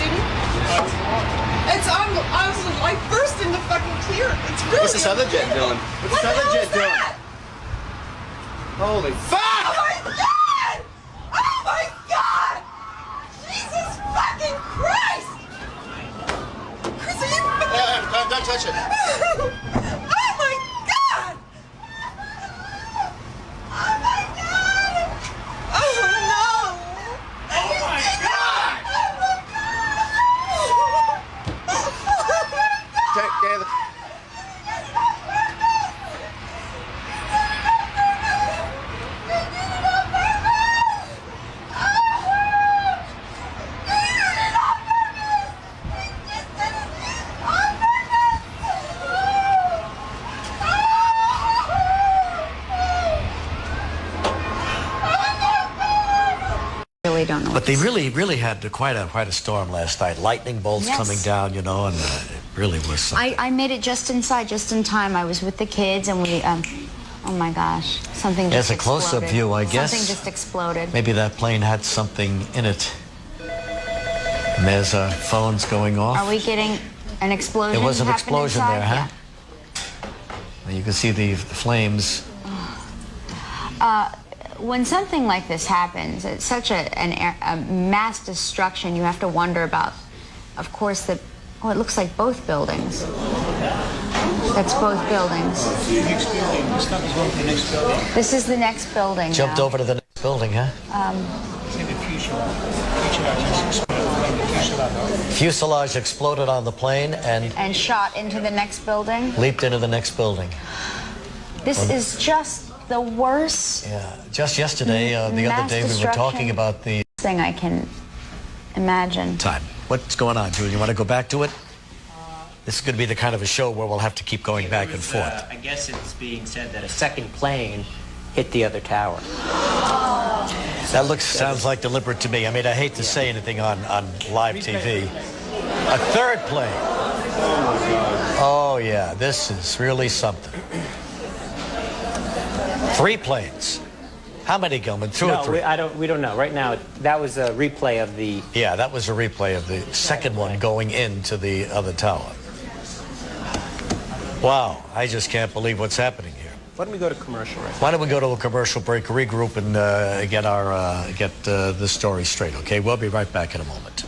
lady. I burst in the fucking clear. It's really. What's this other jet doing? What's this other jet doing? Holy fuck! Oh my god! Oh my god! Jesus fucking Christ! Chris, are you? Don't touch it. Oh my god! Oh my god! Oh no! Oh my god! Gather. Don't know. But they really had quite a storm last night. Lightning bolts coming down, you know, and it really was something. I made it just inside, just in time. I was with the kids, and we, oh my gosh, something just There's a close-up view, I guess. Something just exploded. Maybe that plane had something in it. And there's phones going off. Are we getting an explosion? There was an explosion inside? there, huh? Yeah. You can see the flames. When something like this happens, it's such a mass destruction. You have to wonder about, of course, it looks like both buildings. That's both buildings. This is the next building. Jumped over to the next building, huh? Fuselage exploded on the plane and shot into the next building. Leaped into the next building. This is just the worst. Yeah, just yesterday, the other day, we were talking about the thing I can imagine. Time. What's going on, Julian? You want to go back to it? This is going to be the kind of a show where we'll have to keep going back and forth. I guess it's being said that a second plane hit the other tower. That sounds like deliberate to me. I mean, I hate to say anything on live TV. A third plane. Oh yeah, this is really something. 3 planes. How many, Gilman? 2 or 3? We don't know. Right now, that was a replay of the... Yeah, that was a replay of the second one going into the other tower. Wow, I just can't believe what's happening here. Why don't we go to commercial right now? Why don't we go to a commercial break, regroup, and get the story straight, okay? We'll be right back in a moment.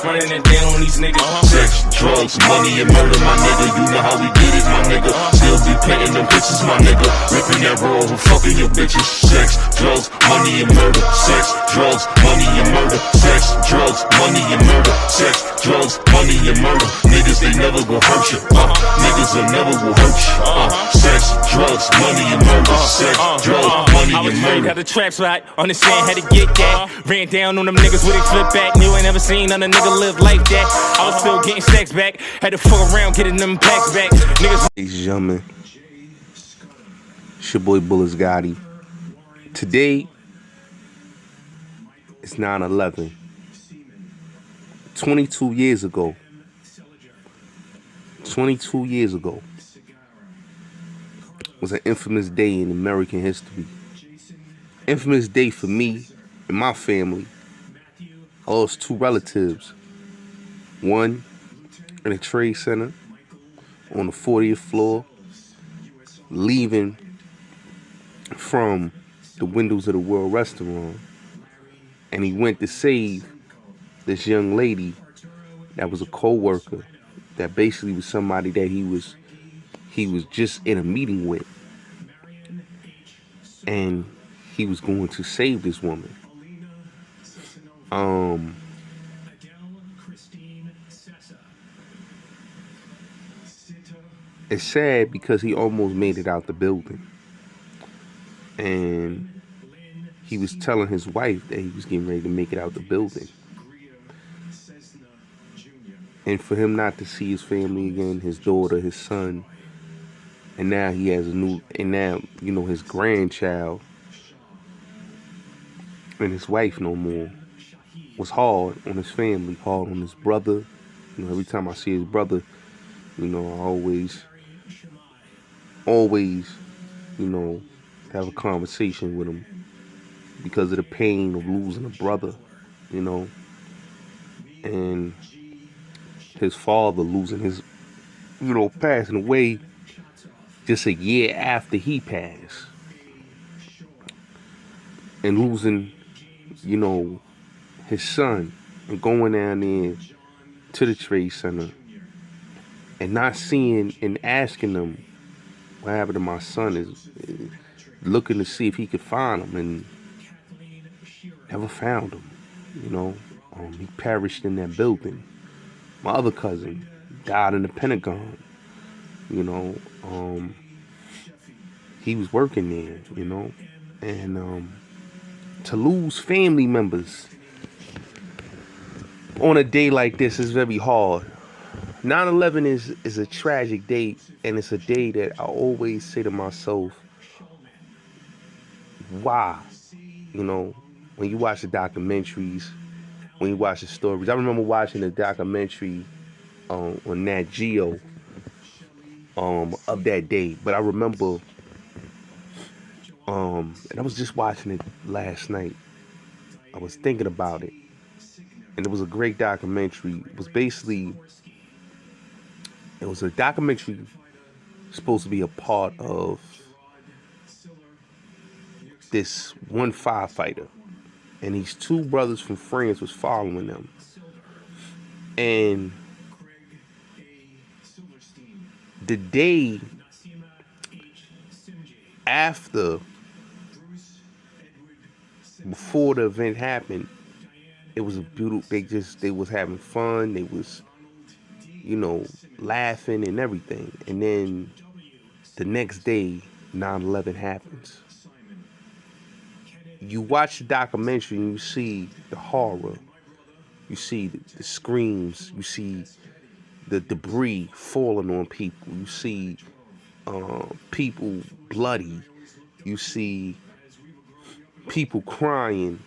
Running it down on these niggas. Sex, drugs, money, and murder, my nigga. You know how we get it, my nigga. Still be painting them bitches, my nigga. Ripping that roll, fucking your bitches. Sex, drugs, money, and murder. Sex, drugs, money, and murder. Sex, drugs, money, and murder. Sex, drugs, money, and murder. Niggas, they never will hurt you. Niggas, they never will hurt you. Sex, drugs, money, and murder. Sex, drugs, money, and murder. Got the trap spot, understand how to get that. Ran down on them niggas with a flip back. Knew I never seen none of nigga live like that. I was still getting stacks back. Had to fuck around getting them packs back. Niggas. Ladies and gentlemen, it's your boy Bullets Gotti. Today, it's 9/11. 22 years ago. 22 years ago was an infamous day in American history. Infamous day for me and my family. I lost 2 relatives. One in a trade center on the 40th floor, leaving from the windows of the World restaurant. and he went to save this young lady that was a co-worker, that basically was somebody that he was just in a meeting with, and he was going to save this woman. It's sad because he almost made it out the building, and he was telling his wife that he was getting ready to make it out the building. And for him not to see his family again, his daughter, his son, and now he has his grandchild and his wife no more, was hard on his family, hard on his brother. Every time I see his brother, I always, have a conversation with him because of the pain of losing a brother, and his father losing his, passing away just a year after he passed, and losing, his son, and going down there to the Trade Center and not seeing and asking them what happened to my son, is looking to see if he could find him, and never found him. He perished in that building. My other cousin died in the Pentagon. He was working there, and to lose family members on a day like this is very hard. 9/11 is a tragic day, and it's a day that I always say to myself, why? When you watch the documentaries, when you watch the stories. I remember watching the documentary on Nat Geo of that day, but I remember, and I was just watching it last night. I was thinking about it, and it was a great documentary. It was a documentary supposed to be a part of this one firefighter, and these two brothers from France was following them, and the day after, before the event happened, it was a beautiful. They was having fun. They was, laughing and everything. And then the next day, 9/11 happens. You watch the documentary and you see the horror. You see the screams. You see the debris falling on people. You see people bloody. You see people crying.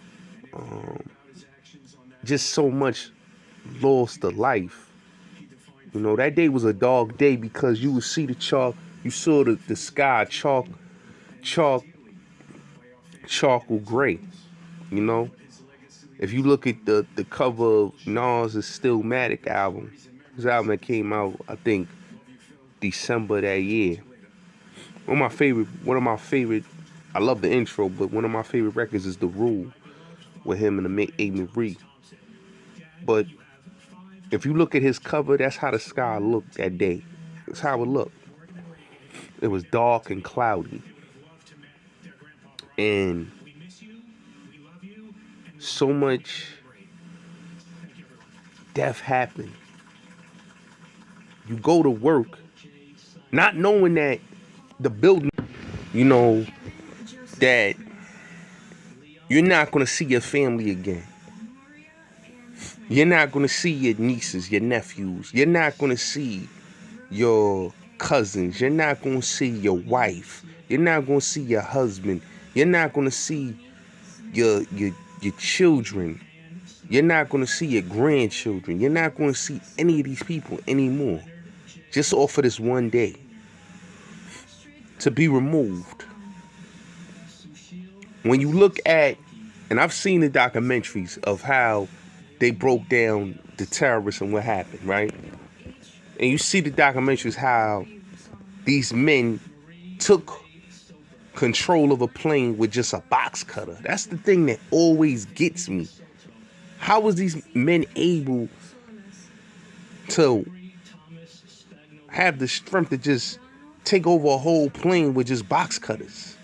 Just so much lost to life. That day was a dark day because you would see the chalk. You saw the sky charcoal gray. If you look at the cover of Nas' Stillmatic album, his album that came out, I think, December that year. One of my favorite, I love the intro, but one of my favorite records is The Rule with him and the A. But if you look at his cover, that's how the sky looked that day. That's how it looked. It was dark and cloudy. And so much death happened. You go to work not knowing that the building, that you're not going to see your family again. You're not going to see your nieces, your nephews. You're not going to see your cousins. You're not going to see your wife. You're not going to see your husband. You're not going to see your children. You're not going to see your grandchildren. You're not going to see any of these people anymore. Just off of this one day. To be removed. When you look at, and I've seen the documentaries of how they broke down the terrorists and what happened, right? And you see the documentaries how these men took control of a plane with just a box cutter. That's the thing that always gets me. How was these men able to have the strength to just take over a whole plane with just box cutters?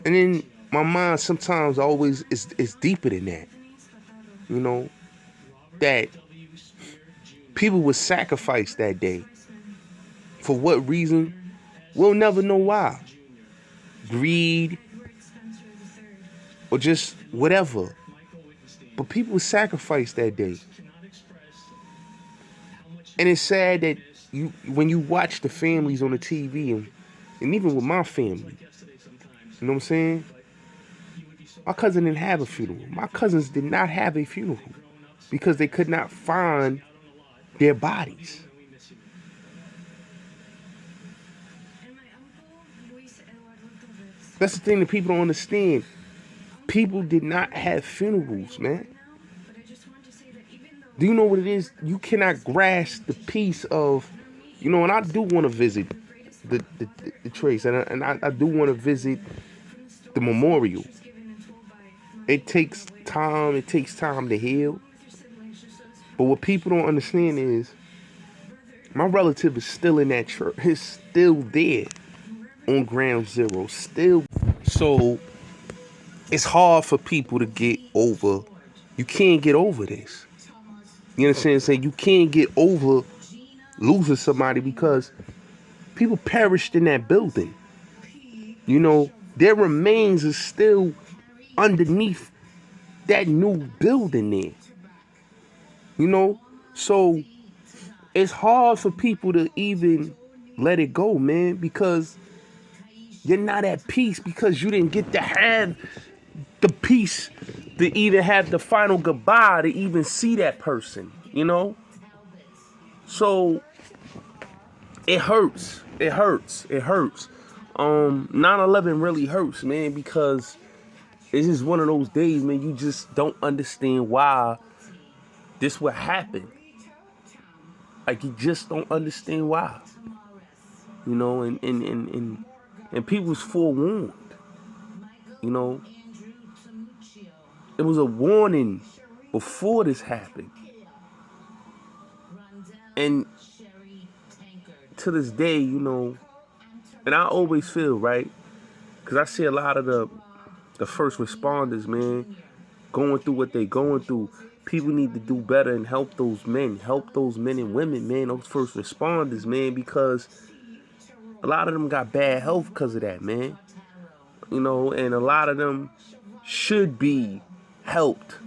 And then my mind sometimes always is deeper than that. You know, that people were sacrificed that day. For what reason? We'll never know why. Greed or just whatever. But people were sacrificed that day. And it's sad that when you watch the families on the TV and even with my family, you know what I'm saying? My cousin didn't have a funeral. My cousins did not have a funeral because they could not find their bodies. That's the thing that people don't understand. People did not have funerals, man. Do you know what it is? You cannot grasp the piece of, you know, and I do want to visit the trace, and I do want to visit the memorial. It takes time. It takes time to heal. But what people don't understand is my relative is still in that church. He's still there on ground zero. Still. So it's hard for people to get over. You can't get over this. You understand what I'm saying? You can't get over losing somebody because people perished in that building. You know, their remains is still underneath that new building there. You know, so it's hard for people to even let it go, man, because you're not at peace because you didn't get to have the peace to even have the final goodbye to even see that person, you know? So it hurts. It hurts. It hurts. 9/11 really hurts, man, because it's just one of those days, man, you just don't understand why this would happen. Like, you just don't understand why. You know, and people was forewarned. You know, it was a warning before this happened. And to this day, you know, and I always feel, right, because I see a lot of the first responders, man, going through what they going through. People need to do better and help those men and women, man, those first responders, man, because a lot of them got bad health because of that, man. You know, and a lot of them should be helped.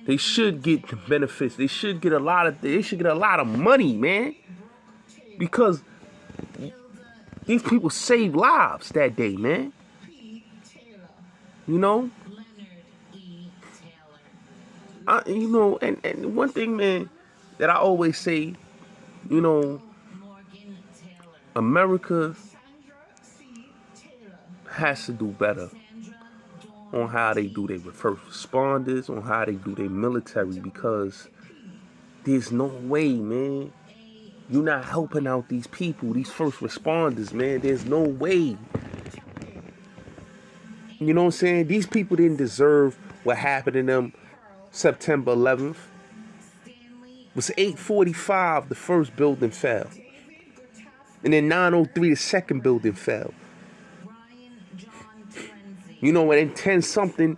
They should get the benefits. They should get a lot of money, man. Because these people saved lives that day, man. You know? You know, and one thing, man, that I always say, you know, America has to do better on how they do their first responders, on how they do their military, because there's no way, man, you're not helping out these people, these first responders, man. There's no way. You know what I'm saying? These people didn't deserve what happened to them September 11th. It was 8:45, the first building fell. And then 9:03, the second building fell. You know, and in 10-something,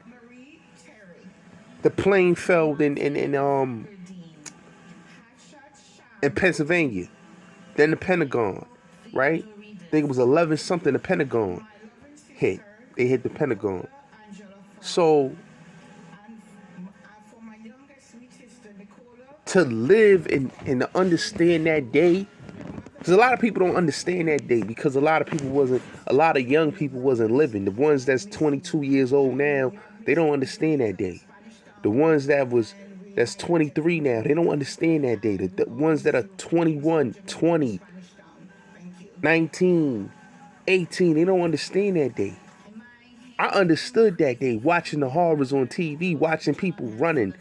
the plane fell in Pennsylvania. Then the Pentagon, right? I think it was 11-something, the Pentagon hit. They hit the Pentagon. So to live and to understand that day, because a lot of people don't understand that day, because a lot of young people wasn't living. The ones that's 22 years old now, they don't understand that day. The ones that's 23 now, they don't understand that day. The ones that are 21, 20, 19, 18, they don't understand that day. I understood that day, watching the horrors on TV, watching people running,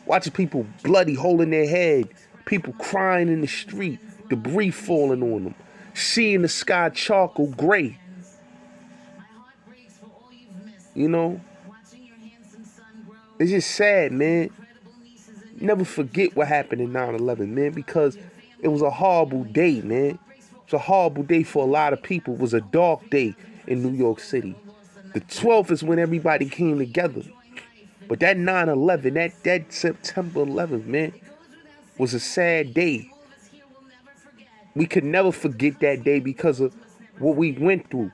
watching people bloody, holding their head, people crying in the street, debris falling on them, seeing the sky charcoal gray. You know? It's just sad, man. Never forget what happened in 9/11, man, because it was a horrible day, man. It's a horrible day for a lot of people. It was a dark day in New York City. The 12th is when everybody came together. But that 9/11, that September 11th, man, was a sad day. We could never forget that day because of what we went through.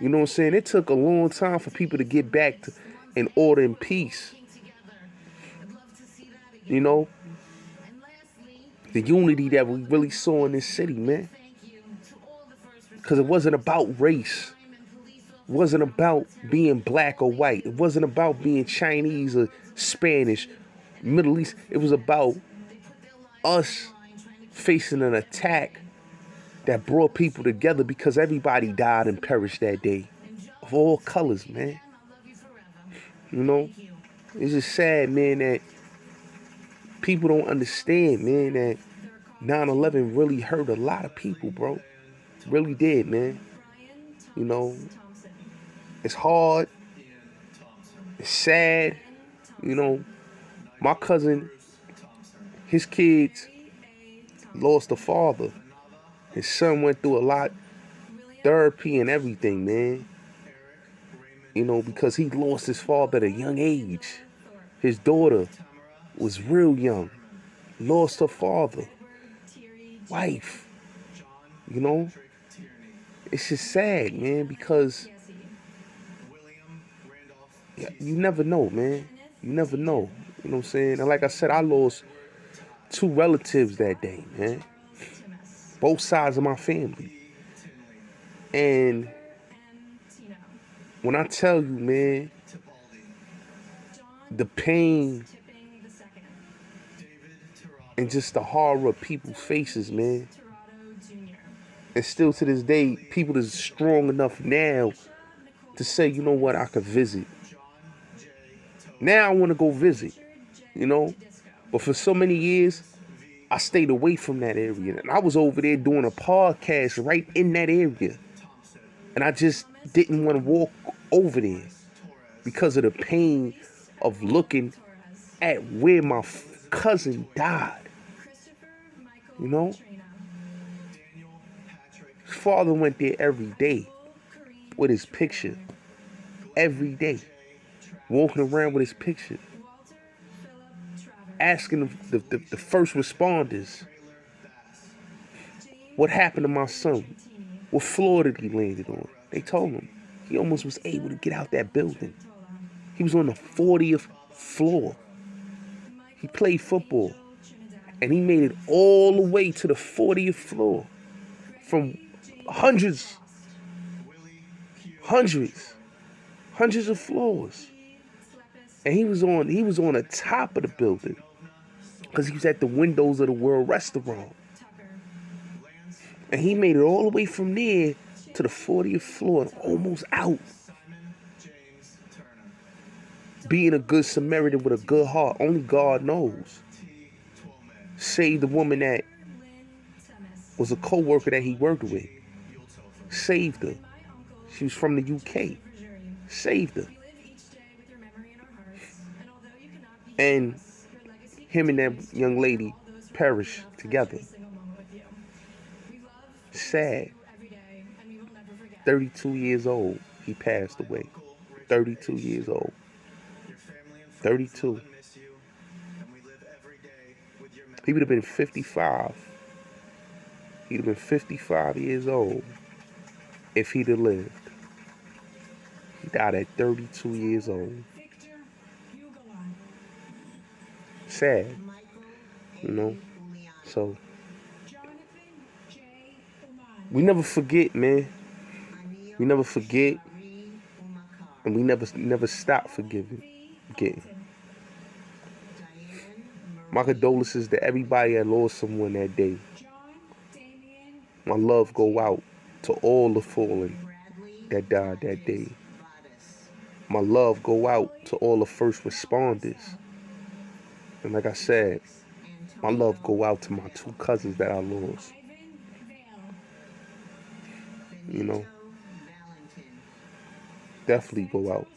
You know what I'm saying? It took a long time for people to get back to in order and peace. You know? The unity that we really saw in this city, man. Because it wasn't about race. It wasn't about being black or white. It wasn't about being Chinese or Spanish, Middle East. It was about us facing an attack that brought people together because everybody died and perished that day. Of all colors, man. You know? It's just sad, man, that people don't understand, man, that 9/11 really hurt a lot of people, bro. Really did, man. You know? It's hard. It's sad. You know? My cousin, his kids lost a father. His son went through a lot, therapy and everything, man. You know, because he lost his father at a young age. His daughter was real young, lost her father, wife. You know, it's just sad, man, because you never know, man. You never know. You know what I'm saying? And like I said, I lost 2 relatives that day, man. Both sides of my family. And when I tell you, man, the pain and just the horror of people's faces, man. And still to this day, people is strong enough now to say, you know what, I could visit. Now I want to go visit, you know. But for so many years, I stayed away from that area. And I was over there doing a podcast right in that area. And I just didn't want to walk over there because of the pain of looking at where my cousin died. You know? His father went there every day with his picture. Every day. Walking around with his picture. Asking the first responders, what happened to my son? What floor did he landed on? They told him he almost was able to get out that building. He was on the 40th floor. He played football. And he made it all the way to the 40th floor. From hundreds of floors. And he was on the top of the building. Because he was at the windows of the World Restaurant. And he made it all the way from there to the 40th floor and almost out. Being a good Samaritan with a good heart, only God knows. Saved the woman that was a co-worker that he worked with. Saved her. She was from the UK. Saved her. And him and that young lady perished together. Sad. 32 years old, he passed away. 32 years old. 32. He would have been 55. He'd have been 55 years old if he'd have lived. He died at 32 years old. Sad. You know? So, we never forget, man. We never forget. And we never stop forgetting. My condolences to everybody that lost someone that day. My love go out to all the fallen that died that day. My love go out to all the first responders. And like I said, my love go out to my 2 cousins that I lost. Definitely go out.